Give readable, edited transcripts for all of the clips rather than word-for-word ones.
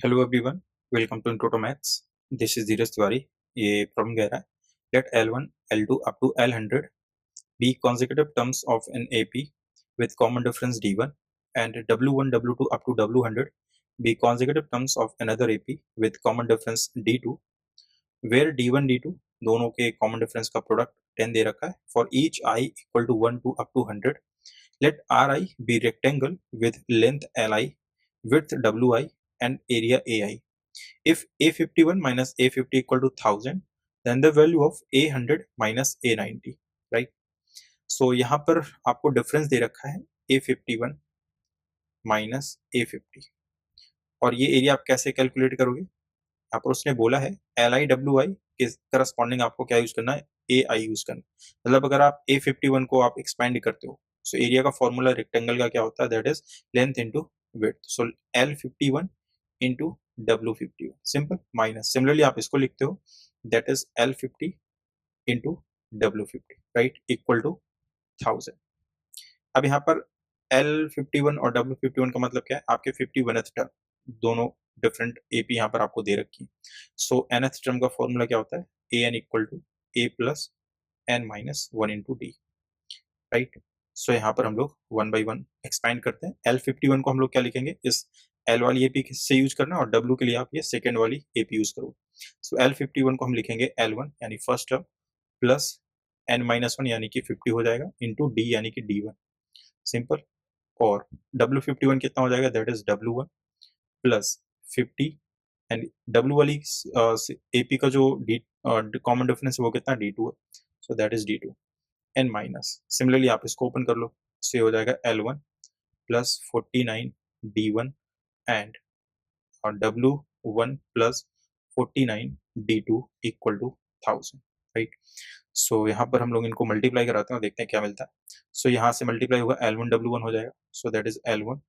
Hello everyone, welcome to intro to maths. This is Dheeraj Tiwari. ये problem कह रहा है let L1 L2 up to L100 be consecutive terms of an AP with common difference D1 and W1 W2 up to W100 be consecutive terms of another AP with common difference D2 where D1 D2 दोनों के common difference का product 10 दे रखा है for each I equal to 1 to up to 100. Let Ri be rectangle with length Li, width Wi and area AI. If A51 minus A50 equal to 1000, then the value of A100 minus A90, right? So यहाँ पर आपको difference दे रखा है A51 minus A50 और ये area आप कैसे calculate करोगे? यहाँ पर उसने बोला है LI WI के करस्पॉन्डिंग आपको क्या यूज करना है? AI यूज करना है। मतलब अगर आप A51 को आप एक्सपैंड करते हो सो एरिया का फॉर्मूला रेक्टेंगल का क्या होता है? That is length into width. So L51 into W51 simple minus similarly आप इसको लिखते हो that is L50 into W50 right equal to 1000। अब यहाँ पर L51 और W51 का मतलब क्या है? आपके 51th टर्म दोनों डिफरेंट एपी यहाँ पर आपको दे रखी है। सो nth टर्म का फॉर्मूला क्या होता है? an equal to a plus n minus 1 into D, right. So यहाँ पर हम लोग 1 बाई 1 एक्सपैंड करते हैं। L51 को हम लोग क्या लिखेंगे? इस L वाली एपी से यूज करना और W के लिए आप ये सेकेंड वाली एपी यूज करो। सो L51 को हम लिखेंगे L1 यानी first term plus n minus 1 यानी कि 50 हो जाएगा इंटू डी यानी कि D1 सिंपल। और W51 कितना हो जाएगा? That is W1 plus 50 and W वाली एपी का जो डी कॉमन डिफरेंस है वो कितना? D2 है। So that is D2 n minus similarly आप इसको ओपन कर लो। सो ये हो जाएगा L1 प्लस 49 D1 एंड और W1 plus 49 D2 equal to 1000, right. So यहाँ पर हम लोग इनको मल्टीप्लाई कराते हैं और देखते हैं क्या मिलता है। सो यहाँ से मल्टीप्लाई होगा L1 W1 हो जाएगा। सो that is L1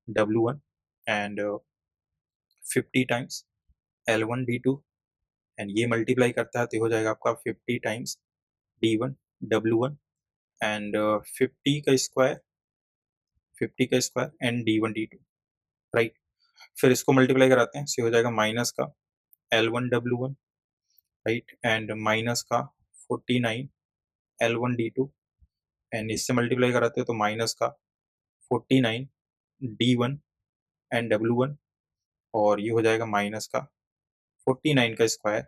W1 and 50 times L1 D2 and ये मल्टीप्लाई करता है तो हो जाएगा आपका 50 टाइम्स D1 W1 एंड 50 का square and D1 D2, right. फिर इसको मल्टीप्लाई कराते हैं, सो हो जाएगा माइनस का L1 W1, right, and minus का 49 L1 D2 एंड इससे मल्टीप्लाई कराते हैं तो माइनस का 49 D1 एंड W1 और ये हो जाएगा माइनस का 49 का square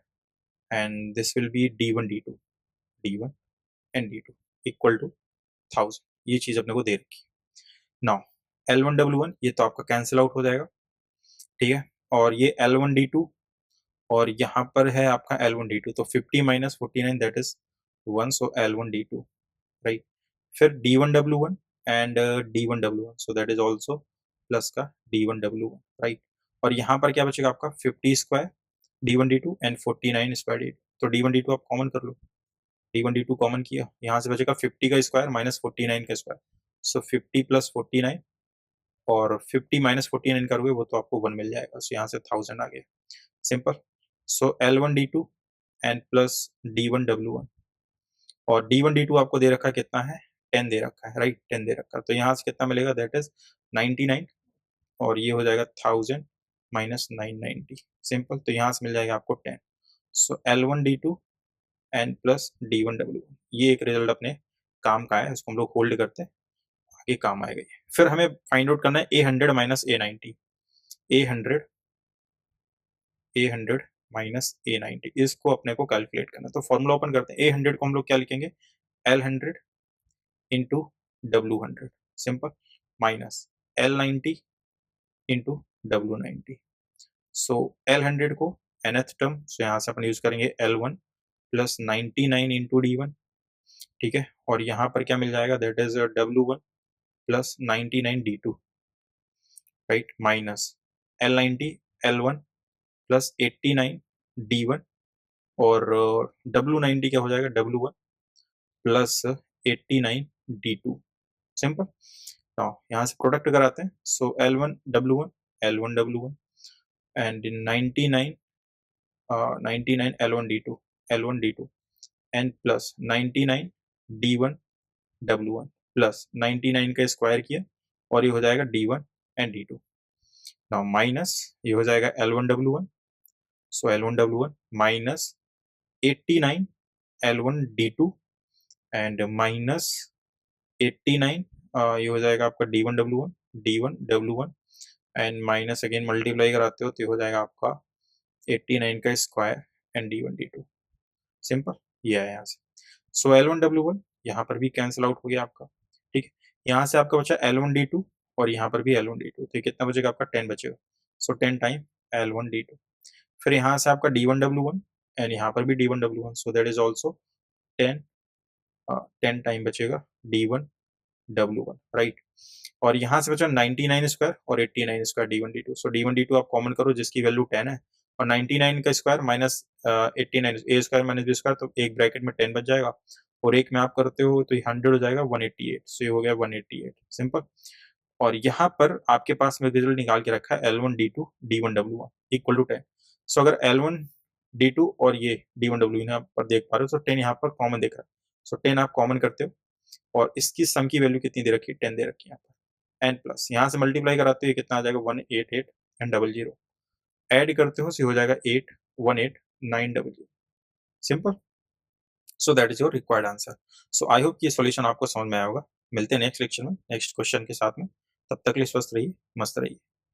and this will be D1 D1 and D2 equal to 1000। ये चीज अपने को दे रखी। नाउ L1 W1 ये तो आपका कैंसिल आउट हो जाएगा, ठीक है। और ये L1 D2 और यहाँ पर है आपका L1 D2 तो 50 minus 49 that is 1, so L1 D2, right. फिर D1 W1 and D1 W1 so that is also plus का D1 W1, राइट। और यहाँ पर क्या बचेगा आपका 50 square D1 D2 and 49 square D2, तो D1 D2 आप कॉमन कर लो। D1 D2 कॉमन किया, यहाँ से बचेगा 50 का स्क्वायर माइनस 49 का स्क्वायर, सो 50 प्लस 49 और 50 माइनस 49 करोगे वो तो आपको 1 मिल जाएगा। सो यहाँ से 1000 आ गया, simple. So L1 D2 and plus D1 W1 और D1 D2 आपको दे रखा है कितना है? 10 दे रखा है, राइट, 10 दे रखा है। तो यहाँ से कितना मिलेगा? दैट इज 99 और ये हो जाएगा 1000 माइनस 990, सिंपल। तो यहाँ से मिल जाएगा आपको 10। सो L1 D2 and plus D1 W1 ये एक रिजल्ट अपने काम का है, इसको हम लोग होल्ड करते हैं, आगे काम आएगा ये। फिर हमें फाइंड आउट करना है A100 minus A90, A100 minus A90 इसको अपने को कैलकुलेट करना है। तो फॉर्मूला ओपन करते हैं। A100 को हम लोग क्या लिखेंगे? L100 into W100 simple minus L90 into W90। सो L100 को nth टर्म सो यहाँ से अपन यूज करेंगे L1 प्लस 99 इंटू D1, ठीक है। और यहाँ पर क्या मिल जाएगा? That is W1 plus 99 D2, right, minus L90 L1 plus 89 D1 और W90 क्या हो जाएगा? W1 plus 89 D2, simple. तो यहाँ से प्रोडक्ट कराते हैं। सो L1 W1 and 99 L1 D2 and plus 99 D1 W1 plus 99 का स्क्वायर किया और ये हो जाएगा D1 and D2। Now minus ये हो जाएगा L1W1, so L1W1 minus 89 L1D2 and minus 89 ये हो जाएगा आपका D1W1 and minus again multiply कराते हो तो ये हो जाएगा आपका 89 का स्क्वायर एंड D1D2। सिंपल, ये है यहाँ से। सो L1W1 यहाँ पर भी कैंसिल आउट हो गया आपका, ठीक है। यहाँ से आपका बचा L1D2 और यहाँ पर भी L1D2, तो कितना बचेगा आपका 10 बचेगा। सो 10 टाइम L1D2। फिर यहाँ से आपका D1W1 एंड यहाँ पर भी D1W1, so that is also 10 10 time बचेगा D1W1, राइट। और यहाँ से बचा 99 स्क्वायर और 89 स्क्वायर D1D2, सो D1D2 आप कॉमन करो जिसकी वैल्यू 10 है, और 99 का स्क्वायर माइनस 89 ए स्क्वायर माइनस बी स्क्वायर, तो एक ब्रैकेट में 10 बच जाएगा और एक में आप करते हो तो ये 100 हो जाएगा 188, सो ये हो गया 188, सिंपल। और यहाँ पर आपके पास में रिजल्ट निकाल के रखा है L1D2 D1W1 इक्वल टू 10। सो अगर L1D2 और ये D1W यहाँ पर देख पा रहे हो, तो 10 यहाँ पर कॉमन दिख रहा है, सो 10 आप कॉमन करते हो और इसकी सम की वैल्यू कितनी दे रखी है, 10 दे रखी है यहाँ पर, एन प्लस यहाँ से मल्टीप्लाई कराते हो कितना आ जाएगा 188 एंड 00, ऐड करते हो हो जाएगा 818900, simple. So that is your required answer. So I hope ये सॉल्यूशन आपको समझ में आया होगा। मिलते हैं नेक्स्ट लेक्चर में नेक्स्ट क्वेश्चन के साथ में, तब तक के लिए स्वस्थ रहिए, मस्त रहिए।